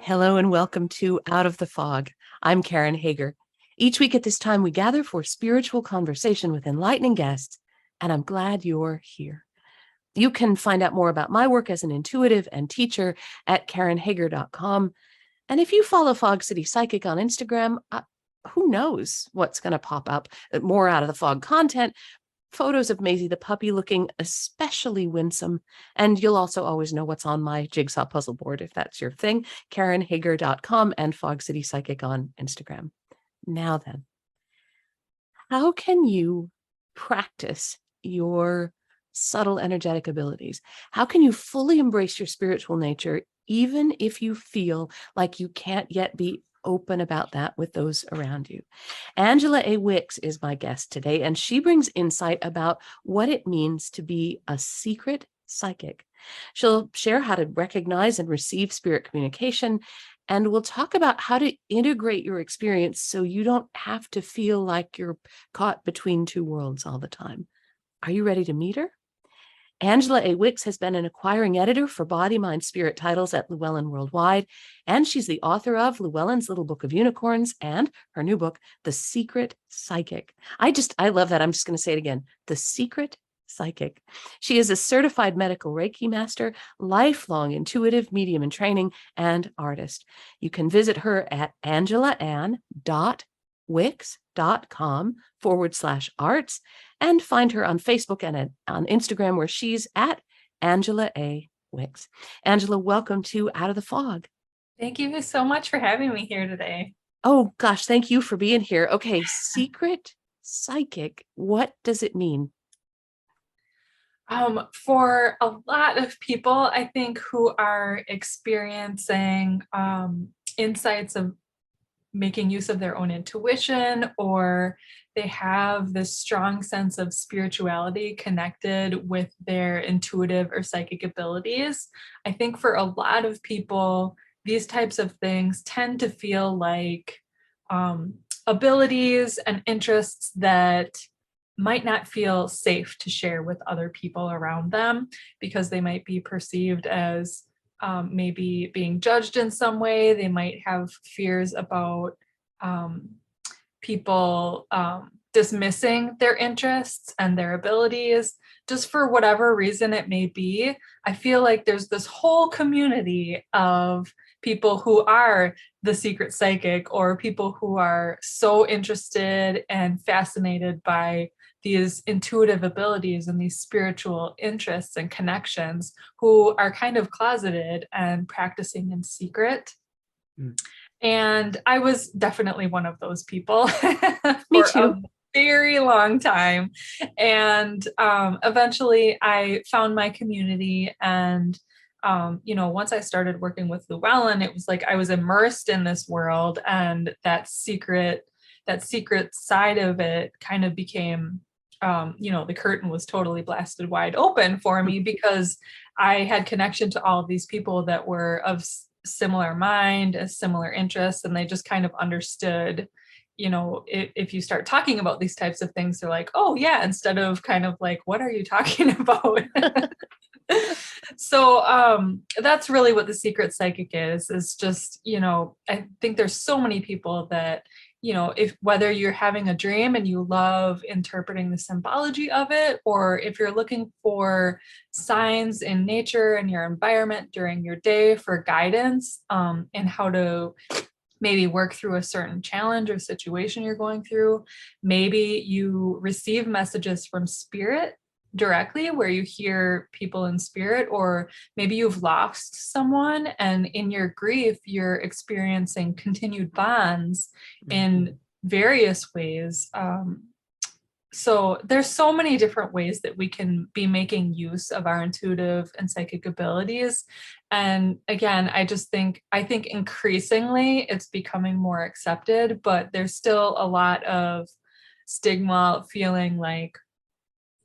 Hello and welcome to Out of the Fog. I'm Karen Hager. Each week at this time, we gather for spiritual conversation with enlightening guests, and I'm glad you're here. You can find out more about my work as an intuitive and teacher at KarenHager.com. And if you follow Fog City Psychic on Instagram, who knows what's going to pop up? More Out of the Fog content, photos of Maisie the puppy looking especially winsome. And you'll also always know what's on my jigsaw puzzle board if that's your thing, KarenHager.com and Fog City Psychic on Instagram. Now then, how can you practice your subtle energetic abilities? How can you fully embrace your spiritual nature, even if you feel like you can't yet be open about that with those around you? Angela A. Wicks is my guest today, and she brings insight about what it means to be a secret psychic. She'll share how to recognize and receive spirit communication, and we'll talk about how to integrate your experience so you don't have to feel like you're caught between two worlds all the time. Are you ready to meet her? Angela A. Wicks has been an acquiring editor for Body, Mind, Spirit titles at Llewellyn Worldwide, and she's the author of Llewellyn's Little Book of Unicorns and her new book, The Secret Psychic. I love that. I'm just going to say it again. The Secret Psychic. She is a certified medical Reiki master, lifelong intuitive medium in training, and artist. You can visit her at angelaann.wix.com/arts and find her on Facebook and on Instagram, where she's at Angela A. Wicks. Angela, welcome to Out of the Fog. Thank you so much for having me here today. Oh, gosh, thank you for being here. Okay, secret psychic, what does it mean? For a lot of people, I think, who are experiencing insights of making use of their own intuition, or they have this strong sense of spirituality connected with their intuitive or psychic abilities, I think for a lot of people, these types of things tend to feel like abilities and interests that might not feel safe to share with other people around them, because they might be perceived as maybe being judged in some way. They might have fears about people dismissing their interests and their abilities, just for whatever reason it may be. I feel like there's this whole community of people who are the secret psychic, or people who are so interested and fascinated by these intuitive abilities and these spiritual interests and connections, who are kind of closeted and practicing in secret. And I was definitely one of those people Me for too. a very long time. And eventually I found my community. And, once I started working with Llewellyn, it was like I was immersed in this world, and that secret side of it kind of became, the curtain was totally blasted wide open for me, because I had connection to all of these people that were of similar mind, as similar interests, and they just kind of understood, if you start talking about these types of things, they're like, oh yeah, instead of kind of like, what are you talking about? So that's really what the secret psychic is just, I think there's so many people that, if whether you're having a dream and you love interpreting the symbology of it, or if you're looking for signs in nature and your environment during your day for guidance, and how to maybe work through a certain challenge or situation you're going through. Maybe you receive messages from spirit directly, where you hear people in spirit, or maybe you've lost someone, and in your grief you're experiencing continued bonds in various ways. So there's so many different ways that we can be making use of our intuitive and psychic abilities. And again, I think increasingly it's becoming more accepted, but there's still a lot of stigma, feeling like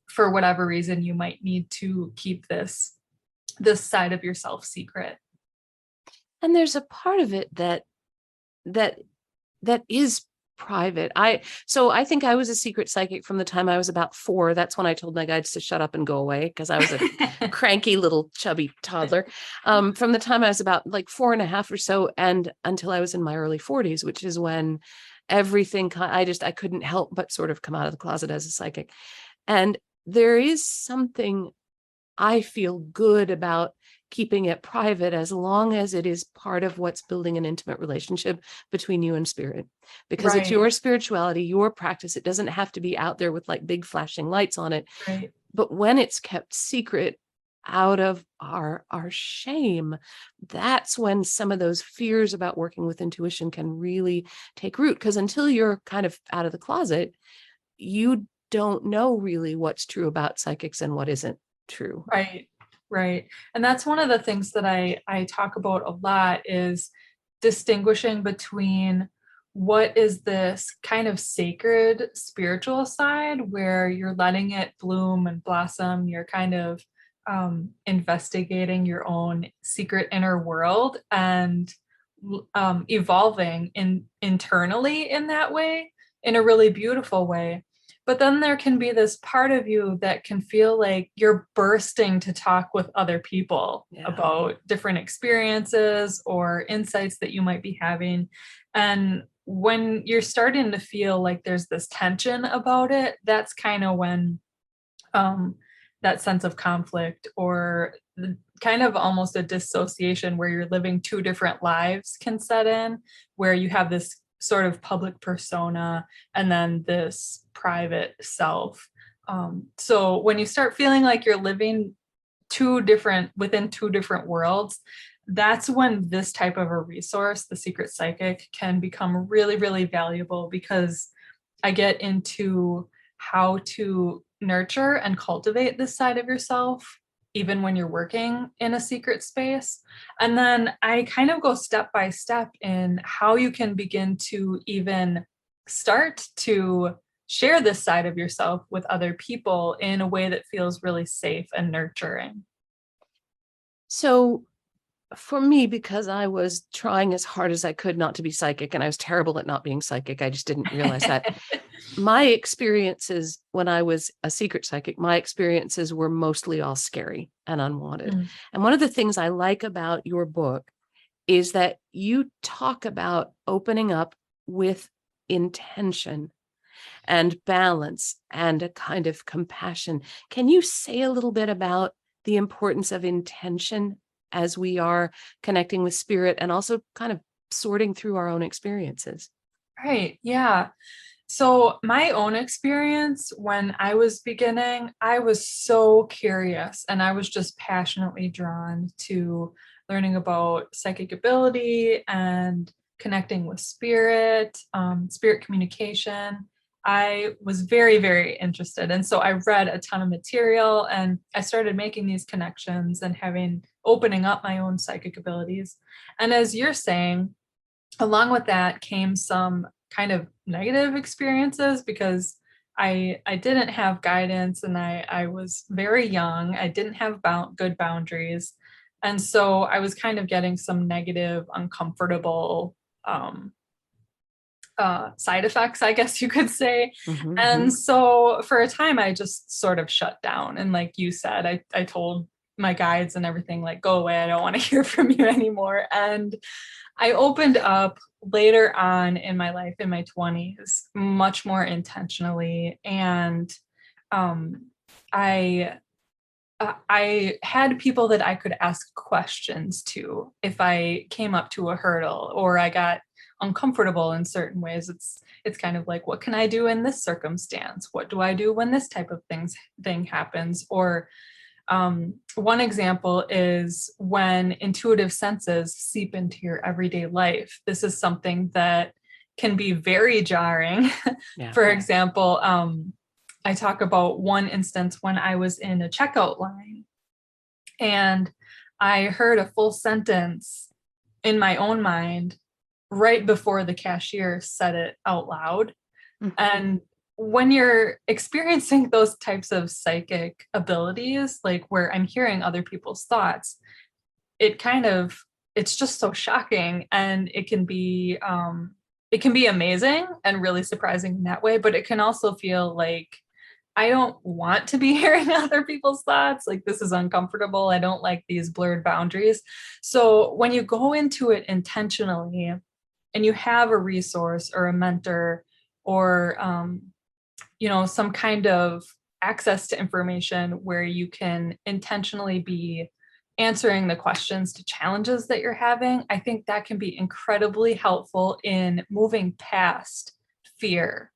for whatever reason you might need to keep this side of yourself secret. And there's a part of it that is private. I think I was a secret psychic from the time I was about 4. That's when I told my guides to shut up and go away because I was a cranky little chubby toddler. From the time I was about like 4.5 or so, and until I was in my early 40s, which is when everything I couldn't help but sort of come out of the closet as a psychic. And there is something I feel good about keeping it private as long as it is part of what's building an intimate relationship between you and spirit, because it's your spirituality, your practice. It doesn't have to be out there with like big flashing lights on it. Right. But when it's kept secret out of our shame, that's when some of those fears about working with intuition can really take root. Because until you're kind of out of the closet, you don't know really what's true about psychics and what isn't true. Right. And that's one of the things that I talk about a lot, is distinguishing between what is this kind of sacred spiritual side where you're letting it bloom and blossom, you're kind of investigating your own secret inner world and evolving internally in that way, in a really beautiful way. But then there can be this part of you that can feel like you're bursting to talk with other people about different experiences or insights that you might be having. And when you're starting to feel like there's this tension about it, that's kind of when that sense of conflict, or kind of almost a dissociation where you're living 2 different lives, can set in, where you have this sort of public persona and then this private self. So when you start feeling like you're living within 2 different worlds, that's when this type of a resource, the Secret Psychic, can become really, really valuable, because I get into how to nurture and cultivate this side of yourself even when you're working in a secret space. And then I kind of go step by step in how you can begin to even start to share this side of yourself with other people in a way that feels really safe and nurturing. So for me, because I was trying as hard as I could not to be psychic, and I was terrible at not being psychic, I just didn't realize that. My experiences when I was a secret psychic, my experiences were mostly all scary and unwanted. And one of the things I like about your book is that you talk about opening up with intention and balance and a kind of compassion. Can you say a little bit about the importance of intention as we are connecting with spirit and also kind of sorting through our own experiences? Right. Yeah. So my own experience when I was beginning, I was so curious and I was just passionately drawn to learning about psychic ability and connecting with spirit, spirit communication. I was very, very interested. And so I read a ton of material and I started making these connections and opening up my own psychic abilities. And as you're saying, along with that came some kind of negative experiences, because I didn't have guidance and I was very young. I didn't have good boundaries. And so I was kind of getting some negative, uncomfortable side effects, I guess you could say. And so for a time, I just sort of shut down. And like you said, I told my guides and everything, like, go away, I don't want to hear from you anymore. And I opened up later on in my life, in my 20s, much more intentionally. And I had people that I could ask questions to if I came up to a hurdle or I got uncomfortable in certain ways. It's kind of like, what can I do in this circumstance? What do I do when this type of thing happens? Or one example is when intuitive senses seep into your everyday life. This is something that can be very jarring. Yeah. For example, I talk about one instance when I was in a checkout line and I heard a full sentence in my own mind right before the cashier said it out loud. And when you're experiencing those types of psychic abilities, like where I'm hearing other people's thoughts, it's just so shocking. And it can be it can be amazing and really surprising in that way, but it can also feel like I don't want to be hearing other people's thoughts. Like, this is uncomfortable. I don't like these blurred boundaries. So when you go into it intentionally and you have a resource or a mentor or, some kind of access to information where you can intentionally be answering the questions to challenges that you're having, I think that can be incredibly helpful in moving past fear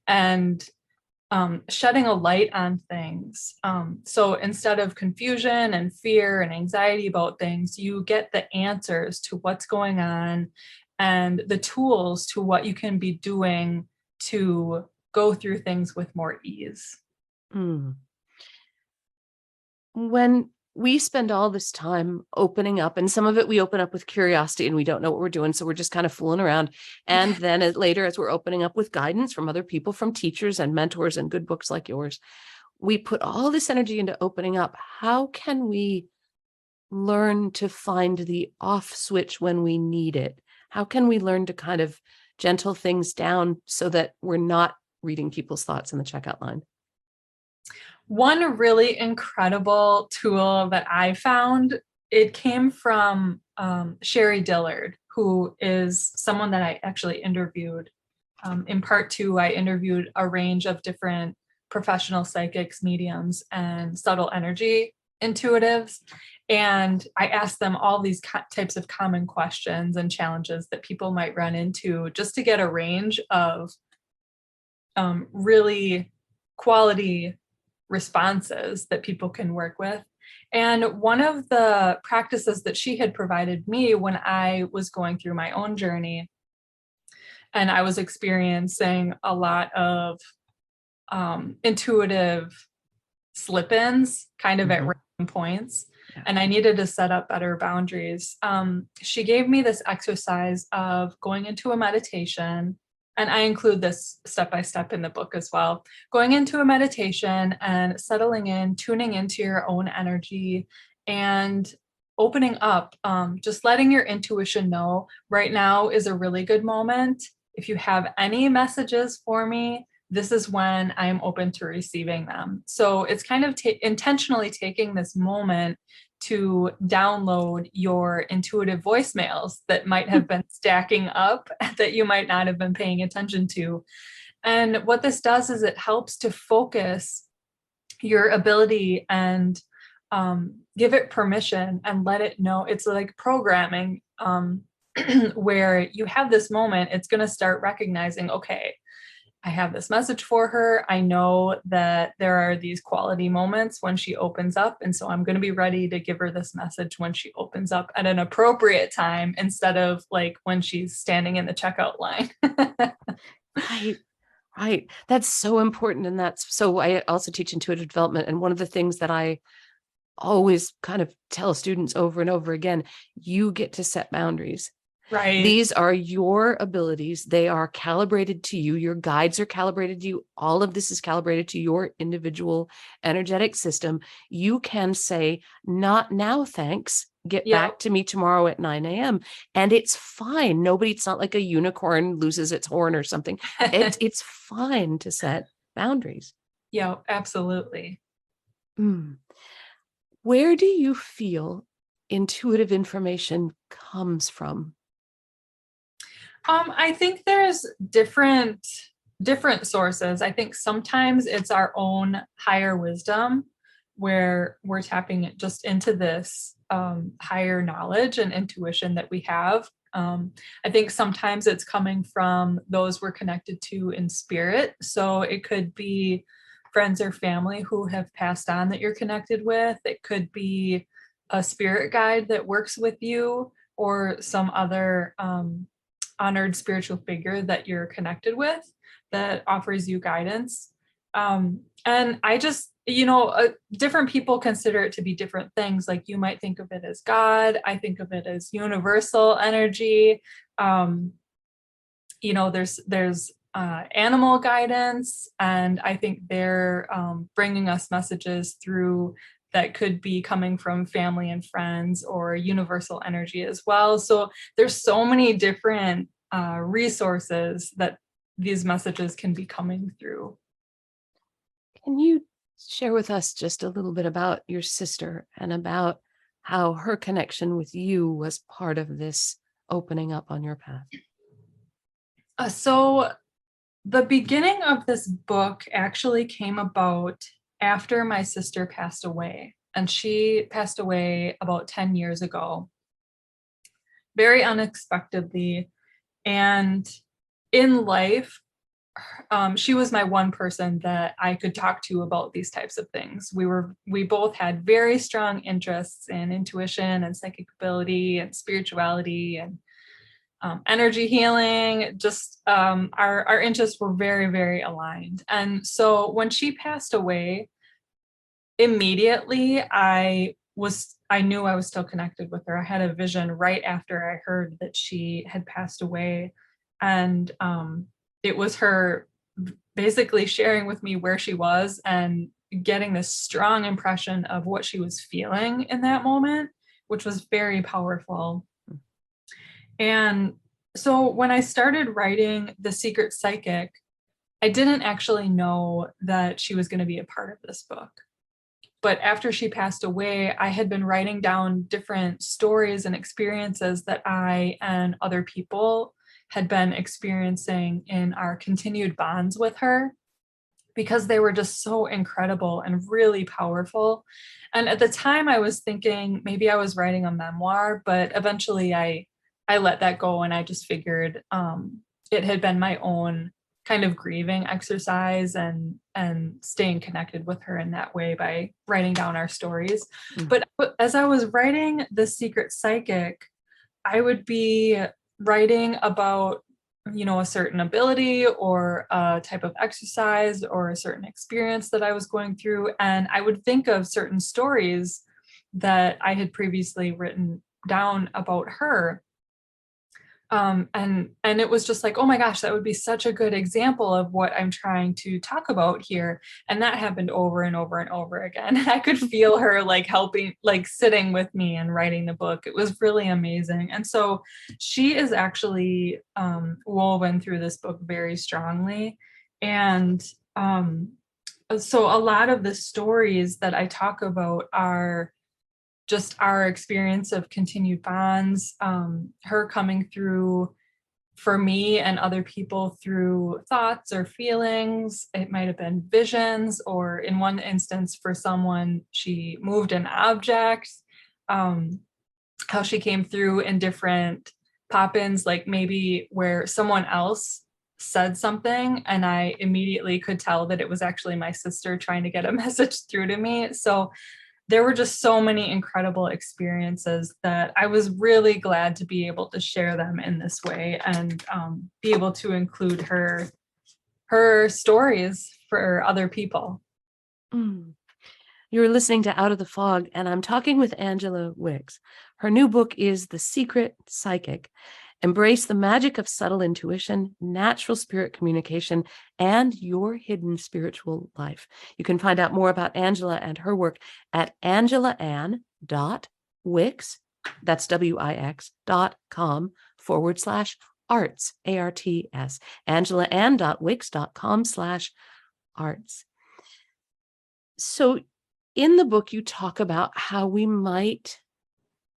and shedding a light on things. So instead of confusion and fear and anxiety about things, you get the answers to what's going on and the tools to what you can be doing to go through things with more ease. Mm. When we spend all this time opening up, and some of it we open up with curiosity and we don't know what we're doing, so we're just kind of fooling around. And then later, as we're opening up with guidance from other people, from teachers and mentors and good books like yours, we put all this energy into opening up. How can we learn to find the off switch when we need it? How can we learn to kind of gentle things down so that we're not reading people's thoughts in the checkout line? One really incredible tool that I found, it came from Sherry Dillard, who is someone that I actually interviewed. In part two, I interviewed a range of different professional psychics, mediums, and subtle energy intuitives. And I asked them all these types of common questions and challenges that people might run into just to get a range of really quality responses that people can work with. And one of the practices that she had provided me when I was going through my own journey and I was experiencing a lot of intuitive slip-ins kind of at random points, Yeah. and I needed to set up better boundaries. She gave me this exercise of going into a meditation, and I include this step by step in the book as well. Going into a meditation and settling in, tuning into your own energy, and opening up, just letting your intuition know right now is a really good moment. If you have any messages for me, this is when I'm open to receiving them. So it's kind of intentionally taking this moment to download your intuitive voicemails that might have been stacking up that you might not have been paying attention to. And what this does is it helps to focus your ability and give it permission and let it know. It's like programming, where you have this moment, it's going to start recognizing, okay, I have this message for her. I know that there are these quality moments when she opens up. And so I'm going to be ready to give her this message when she opens up at an appropriate time instead of like when she's standing in the checkout line. Right. Right. That's so important. And that's so I also teach intuitive development. And one of the things that I always kind of tell students over and over again, you get to set boundaries. Right. These are your abilities. They are calibrated to you. Your guides are calibrated to you. All of this is calibrated to your individual energetic system. You can say, not now, thanks. Get back to me tomorrow at 9 a.m. And it's fine. It's not like a unicorn loses its horn or something. It's fine to set boundaries. Yeah, absolutely. Where do you feel intuitive information comes from? I think there's different sources. I think sometimes it's our own higher wisdom where we're tapping just into this higher knowledge and intuition that we have. I think sometimes it's coming from those we're connected to in spirit. So it could be friends or family who have passed on that you're connected with. It could be a spirit guide that works with you or some other honored spiritual figure that you're connected with that offers you guidance. And I just, different people consider it to be different things. Like you might think of it as God. I think of it as universal energy. There's animal guidance, and I think they're bringing us messages through that could be coming from family and friends or universal energy as well. So there's so many different resources that these messages can be coming through. Can you share with us just a little bit about your sister and about how her connection with you was part of this opening up on your path? So the beginning of this book actually came about after my sister passed away, and she passed away about 10 years ago, very unexpectedly. And in life, she was my one person that I could talk to about these types of things. We both had very strong interests in intuition and psychic ability and spirituality and energy healing. Just our interests were very, very aligned. And so when she passed away, immediately I knew I was still connected with her. I had a vision right after I heard that she had passed away, and it was her basically sharing with me where she was and getting this strong impression of what she was feeling in that moment, which was very powerful. And so when I started writing The Secret Psychic, I didn't actually know that she was going to be a part of this book. But after she passed away, I had been writing down different stories and experiences that I and other people had been experiencing in our continued bonds with her, because they were just so incredible and really powerful. And at the time I was thinking maybe I was writing a memoir, but eventually I let that go, and I just figured it had been my own kind of grieving exercise and staying connected with her in that way by writing down our stories. But as I was writing The Secret Psychic, I would be writing about, a certain ability or a type of exercise or a certain experience that I was going through, and I would think of certain stories that I had previously written down about her. And it was just like, oh my gosh, that would be such a good example of what I'm trying to talk about here. And that happened over and over and over again. And I could feel her like helping, like sitting with me and writing the book. It was really amazing. And so she is actually woven through this book very strongly. And so a lot of the stories that I talk about are just our experience of continued bonds, her coming through for me and other people through thoughts or feelings. It might have been visions, or in one instance for someone, she moved an object, how she came through in different pop-ins, like maybe where someone else said something and I immediately could tell that it was actually my sister trying to get a message through to me. So there were just so many incredible experiences that I was really glad to be able to share them in this way and be able to include her stories for other people. You're listening to Out of the Fog, and I'm talking with Angela Wicks. Her new book is The Secret Psychic. Embrace the magic of subtle intuition, natural spirit communication, and your hidden spiritual life. You can find out more about Angela and her work at angelaann.wix, that's wix.com/arts, ARTS, angelaann.wix.com/arts. So in the book, you talk about how we might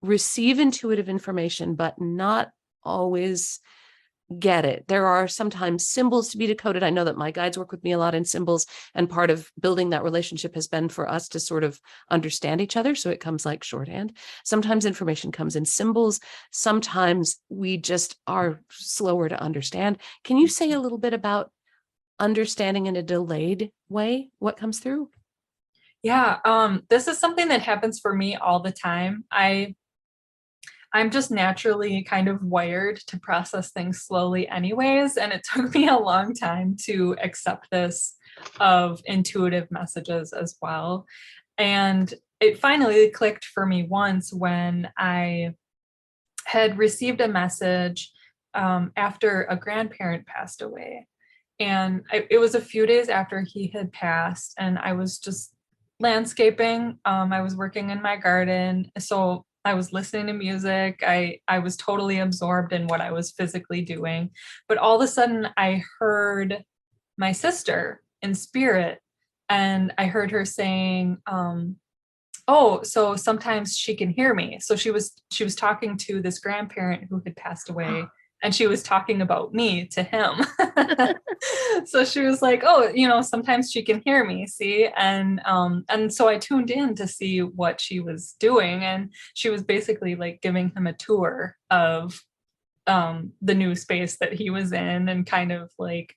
receive intuitive information, but not always get it. There are sometimes symbols to be decoded. I know that my guides work with me a lot in symbols, and part of building that relationship has been for us to sort of understand each other. So it comes like shorthand. Sometimes information comes in symbols. Sometimes we just are slower to understand. Can you say a little bit about understanding in a delayed way what comes through? Yeah, this is something that happens for me all the time. I'm just naturally kind of wired to process things slowly anyways, and it took me a long time to accept this of intuitive messages as well. And it finally clicked for me once when I had received a message after a grandparent passed away. And it was a few days after he had passed, and I was just landscaping. I was working in my garden. So I was listening to music. I was totally absorbed in what I was physically doing. But all of a sudden I heard my sister in spirit, and I heard her saying, oh, so sometimes she can hear me. So she was talking to this grandparent who had passed away, and she was talking about me to him. So she was like, oh, sometimes she can hear me, see? And so I tuned in to see what she was doing, and she was basically like giving him a tour of the new space that he was in, and kind of like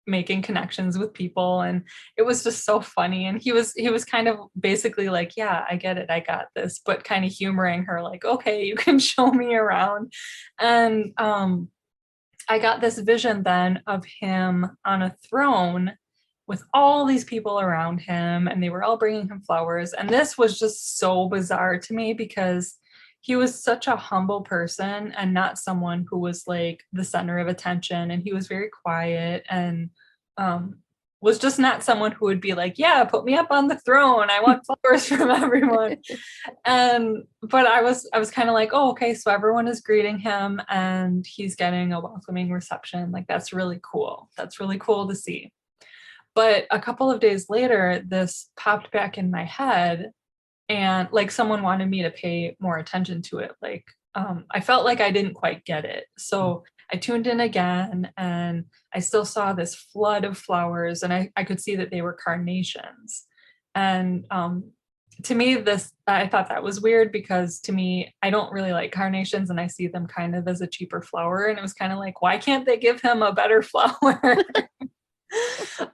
making connections with people. And it was just so funny, and he was kind of basically like, yeah, I get it, I got this, but kind of humoring her like, okay, you can show me around. And I got this vision then of him on a throne with all these people around him, and they were all bringing him flowers. And this was just so bizarre to me, because he was such a humble person and not someone who was like the center of attention. And he was very quiet, and was just not someone who would be like, yeah, put me up on the throne, I want flowers from everyone. But I was kind of like, oh, okay, so everyone is greeting him and he's getting a welcoming reception. Like, that's really cool. That's really cool to see. But a couple of days later, this popped back in my head, and like someone wanted me to pay more attention to it. Like, I felt like I didn't quite get it. So I tuned in again, and I still saw this flood of flowers, and I could see that they were carnations. And to me, I thought that was weird, because to me, I don't really like carnations, and I see them kind of as a cheaper flower. And it was kind of like, why can't they give him a better flower?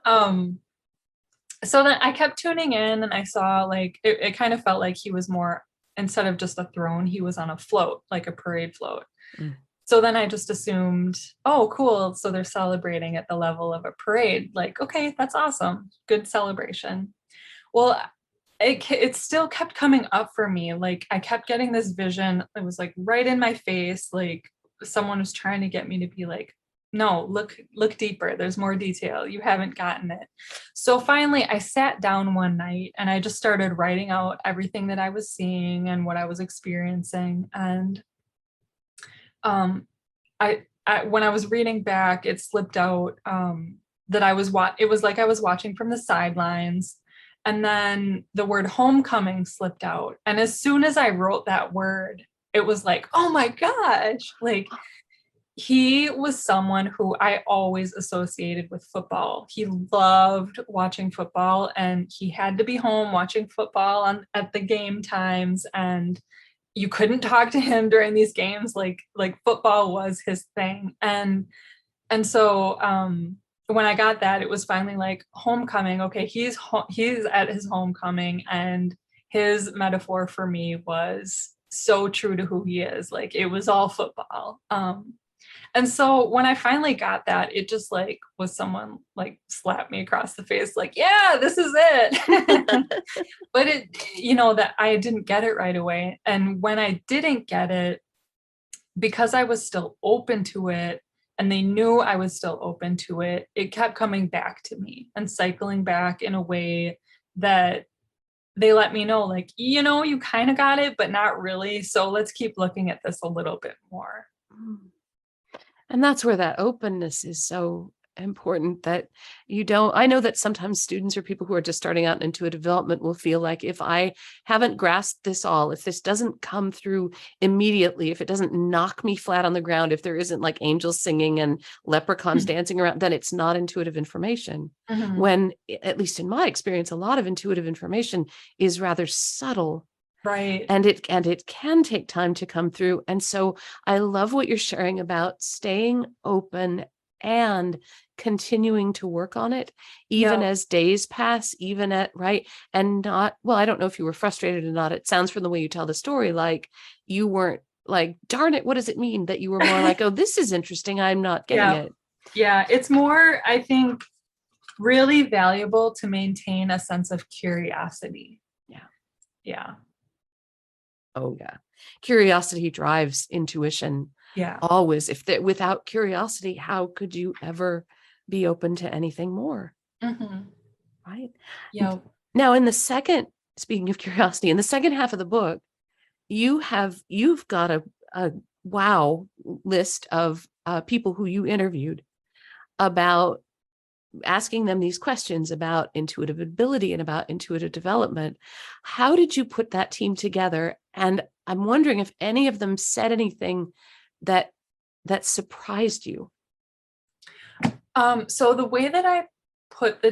um, so then I kept tuning in, and I saw like it kind of felt like he was more, instead of just a throne, he was on a float, like a parade float. Mm. So then I just assumed, oh, cool. So they're celebrating at the level of a parade. Like, okay, that's awesome. Good celebration. Well, it still kept coming up for me. Like, I kept getting this vision. It was like right in my face. Like, someone was trying to get me to be like, no, look deeper. There's more detail. You haven't gotten it. So finally I sat down one night, and I just started writing out everything that I was seeing and what I was experiencing. And um, I when I was reading back, it slipped out that it was like I was watching from the sidelines, and then the word homecoming slipped out. And as soon as I wrote that word, it was like, oh my gosh, like, he was someone who I always associated with football. He loved watching football, and he had to be home watching football at the game times, and you couldn't talk to him during these games. Like football was his thing. And so when I got that, it was finally like, homecoming. Okay, he's at his homecoming, and his metaphor for me was so true to who he is. Like, it was all football. And so when I finally got that, it just like was someone like slapped me across the face, like, yeah, this is it. But that I didn't get it right away. And when I didn't get it, because I was still open to it, and they knew I was still open to it, it kept coming back to me and cycling back in a way that they let me know, like, you kind of got it, but not really. So let's keep looking at this a little bit more. And that's where that openness is so important, that I know that sometimes students or people who are just starting out in intuitive development will feel like, if I haven't grasped this all, if this doesn't come through immediately, if it doesn't knock me flat on the ground, if there isn't like angels singing and leprechauns dancing around, then it's not intuitive information. Mm-hmm. When, at least in my experience, a lot of intuitive information is rather subtle. Right. And it can take time to come through. And so I love what you're sharing about staying open and continuing to work on it, even as days pass, even and not, well, I don't know if you were frustrated or not. It sounds from the way you tell the story, like you weren't like, darn it, what does it mean? That you were more like, oh, this is interesting, I'm not getting it. Yeah, it's more, I think, really valuable to maintain a sense of curiosity. Yeah. Oh yeah. Curiosity drives intuition. Yeah. Always. Without curiosity, how could you ever be open to anything more? Mm-hmm. Right. Yeah. Now, speaking of curiosity, in the second half of the book, you've got a wow list of people who you interviewed about asking them these questions about intuitive ability and about intuitive development. How did you put that team together? And I'm wondering if any of them said anything that surprised you. So the way that I put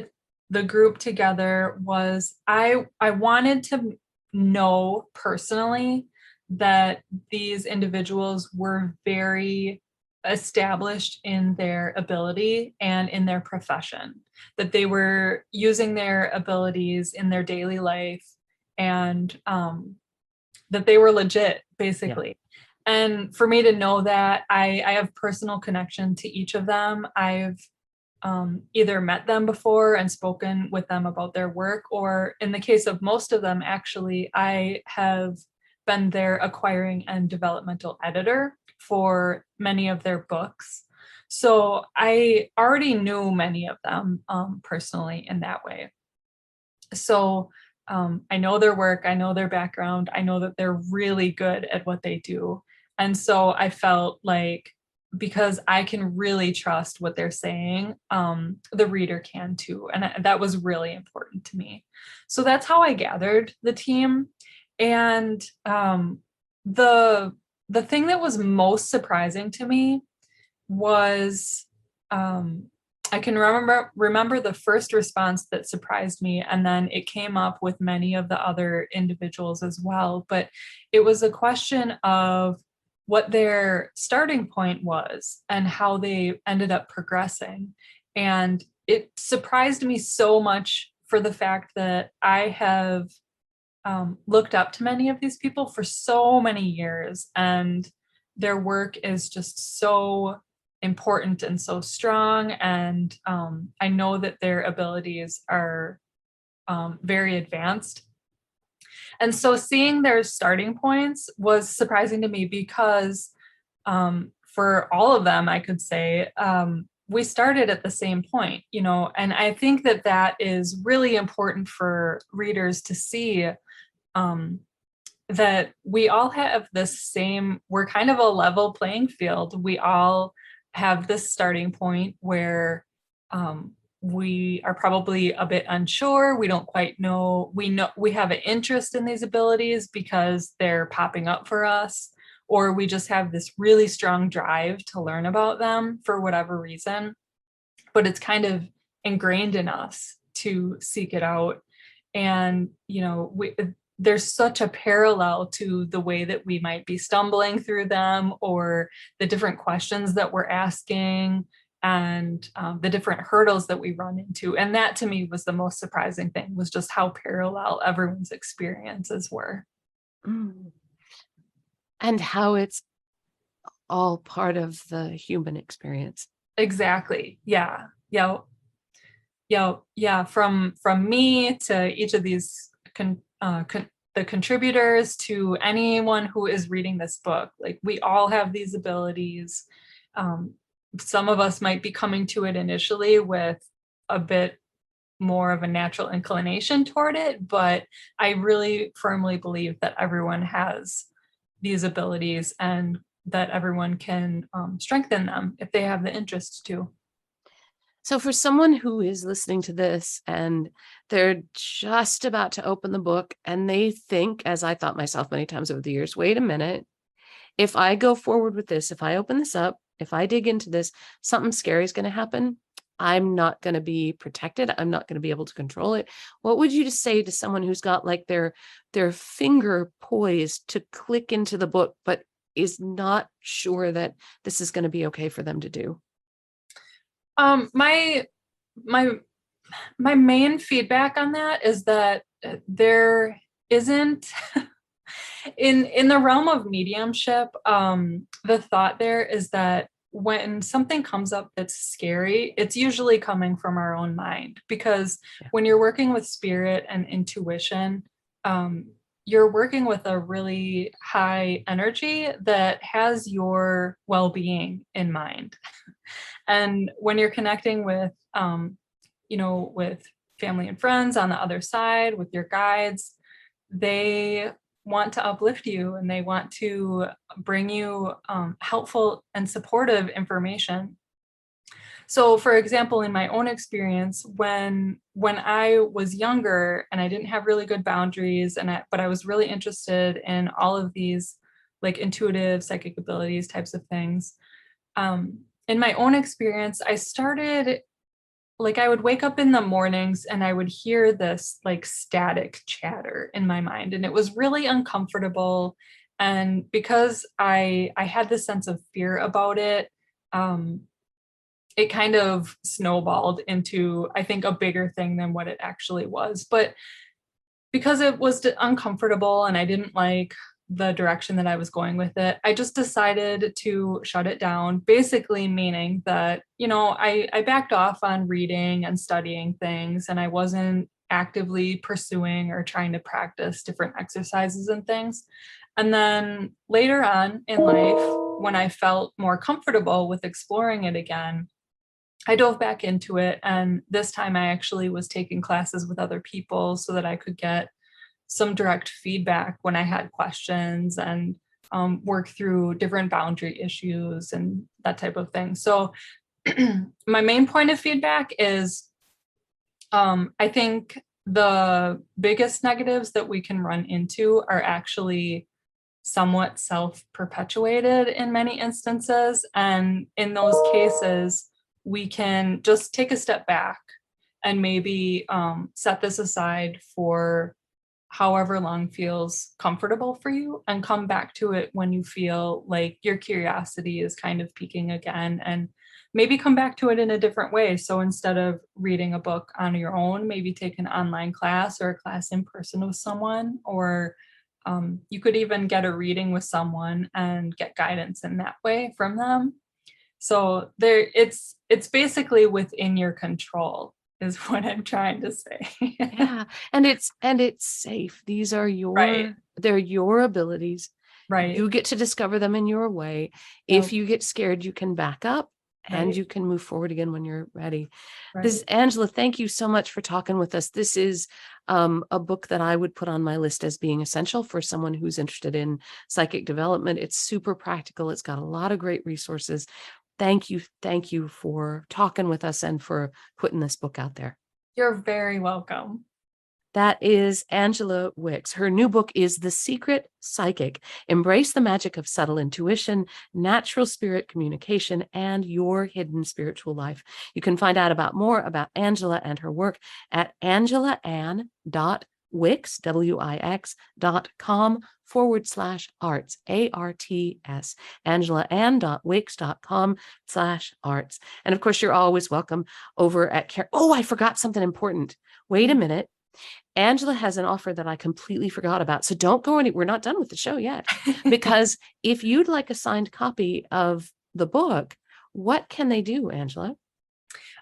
the group together was I wanted to know personally that these individuals were very established in their ability and in their profession, that they were using their abilities in their daily life, and that they were legit, basically. And for me to know that, I have personal connection to each of them. I've either met them before and spoken with them about their work, or in the case of most of them, actually, I have been their acquiring and developmental editor for many of their books. So I already knew many of them personally in that way. So I know their work, I know their background, I know that they're really good at what they do. And so I felt like, because I can really trust what they're saying, the reader can too. And that was really important to me. So that's how I gathered the team. And the thing that was most surprising to me was, I can remember the first response that surprised me, and then it came up with many of the other individuals as well. But it was a question of what their starting point was and how they ended up progressing. And it surprised me so much for the fact that I have looked up to many of these people for so many years, and their work is just so important and so strong. And I know that their abilities are very advanced. And so seeing their starting points was surprising to me, because for all of them, I could say, we started at the same point, and I think that that is really important for readers to see, that we all have this same, we're kind of a level playing field. We all have this starting point where we are probably a bit unsure. We don't quite know. We have an interest in these abilities because they're popping up for us, or we just have this really strong drive to learn about them for whatever reason. But it's kind of ingrained in us to seek it out. And, there's such a parallel to the way that we might be stumbling through them, or the different questions that we're asking, and the different hurdles that we run into. And that to me was the most surprising thing, was just how parallel everyone's experiences were. Mm. And how it's all part of the human experience. Exactly. Yeah. Yeah. Yeah. From me to each of these the contributors, to anyone who is reading this book, like, we all have these abilities. Some of us might be coming to it initially with a bit more of a natural inclination toward it, but I really firmly believe that everyone has these abilities, and that everyone can strengthen them if they have the interest to. So for someone who is listening to this and they're just about to open the book and they think, as I thought myself many times over the years, wait a minute, if I go forward with this, if I open this up, if I dig into this, something scary is going to happen. I'm not going to be protected. I'm not going to be able to control it. What would you just say to someone who's got like their finger poised to click into the book, but is not sure that this is going to be okay for them to do? My main feedback on that is that there isn't in the realm of mediumship, the thought there is that when something comes up that's scary, it's usually coming from our own mind, because when you're working with spirit and intuition, you're working with a really high energy that has your well-being in mind. And when you're connecting with, with family and friends on the other side, with your guides, they want to uplift you and they want to bring you helpful and supportive information. So for example, in my own experience, when I was younger and I didn't have really good boundaries but I was really interested in all of these like intuitive psychic abilities types of things. In my own experience, I started like I would wake up in the mornings and I would hear this like static chatter in my mind, and it was really uncomfortable. And because I had this sense of fear about it, um, it kind of snowballed into, I think, a bigger thing than what it actually was. But because it was uncomfortable and I didn't like the direction that I was going with it, I just decided to shut it down, basically meaning that, I backed off on reading and studying things, and I wasn't actively pursuing or trying to practice different exercises and things. And then later on in life, when I felt more comfortable with exploring it again, I dove back into it. And this time I actually was taking classes with other people so that I could get some direct feedback when I had questions and work through different boundary issues and that type of thing. So my main point of feedback is I think the biggest negatives that we can run into are actually somewhat self-perpetuated in many instances. And in those cases, we can just take a step back and maybe set this aside for however long feels comfortable for you, and come back to it when you feel like your curiosity is kind of peaking again, and maybe come back to it in a different way. So instead of reading a book on your own, maybe take an online class or a class in person with someone, or you could even get a reading with someone and get guidance in that way from them. So it's basically within your control is what I'm trying to say. Yeah. And it's safe. These are Right. they're your abilities. Right. You get to discover them in your way. Yep. If you get scared, you can back up and Right. you can move forward again when you're ready. This is Right. Angela. Thank you so much for talking with us. This is a book that I would put on my list as being essential for someone who's interested in psychic development. It's super practical. It's got a lot of great resources. Thank you. Thank you for talking with us and for putting this book out there. You're very welcome. That is Angela Wicks. Her new book is The Secret Psychic: Embrace the Magic of Subtle Intuition, Natural Spirit Communication, and Your Hidden Spiritual Life. You can find out more about Angela and her work at angelaann.wix, wix.com/arts, ARTS, angelaann.wix.com/arts. And of course, you're always welcome over at Oh, I forgot something important. Wait a minute. Angela has an offer that I completely forgot about. So don't go we're not done with the show yet. Because if you'd like a signed copy of the book, what can they do, Angela?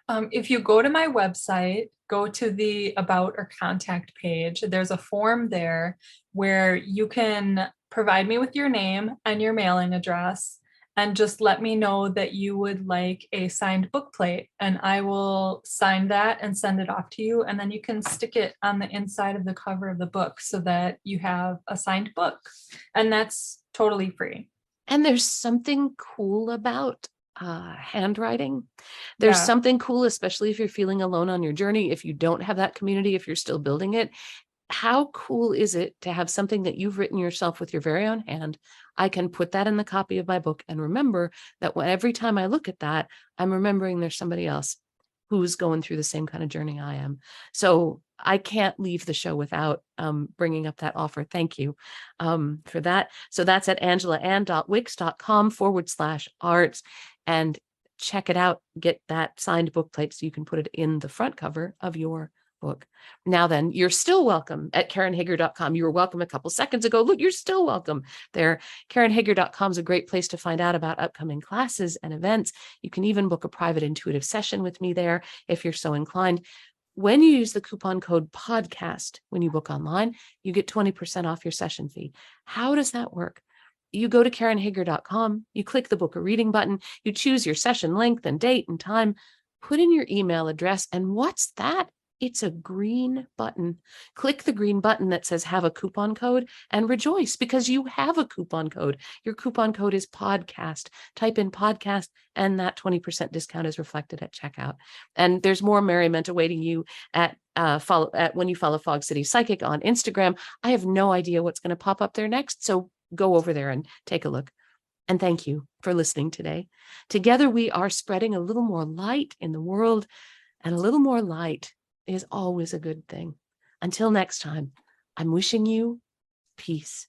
If you go to my website, go to the About or Contact page, there's a form there where you can provide me with your name and your mailing address, and just let me know that you would like a signed book plate, and I will sign that and send it off to you. And then you can stick it on the inside of the cover of the book so that you have a signed book. And that's totally free. And there's something cool about handwriting. There's Yeah. something cool, especially if you're feeling alone on your journey, if you don't have that community, if you're still building it. How cool is it to have something that you've written yourself with your very own hand? I can put that in the copy of my book and remember that every time I look at that, I'm remembering there's somebody else who's going through the same kind of journey I am. So I can't leave the show without bringing up that offer. Thank you for that. So that's at angelaann.wix.com/arts, and check it out. Get that signed book plate so you can put it in the front cover of your book. Now then, you're still welcome at KarenHager.com. You were welcome a couple seconds ago. Look, you're still welcome there. KarenHager.com is a great place to find out about upcoming classes and events. You can even book a private intuitive session with me there if you're so inclined. When you use the coupon code podcast when you book online, you get 20% off your session fee. How does that work? You go to KarenHager.com, you click the book a reading button, you choose your session length and date and time, put in your email address, and what's that? It's a green button. Click the green button that says have a coupon code and rejoice because you have a coupon code. Your coupon code is podcast. Type in podcast and that 20% discount is reflected at checkout. And there's more merriment awaiting you at when you follow Fog City Psychic on Instagram. I have no idea what's going to pop up there next, so go over there and take a look. And thank you for listening today. Together we are spreading a little more light in the world, and a little more light is always a good thing. Until next time, I'm wishing you peace.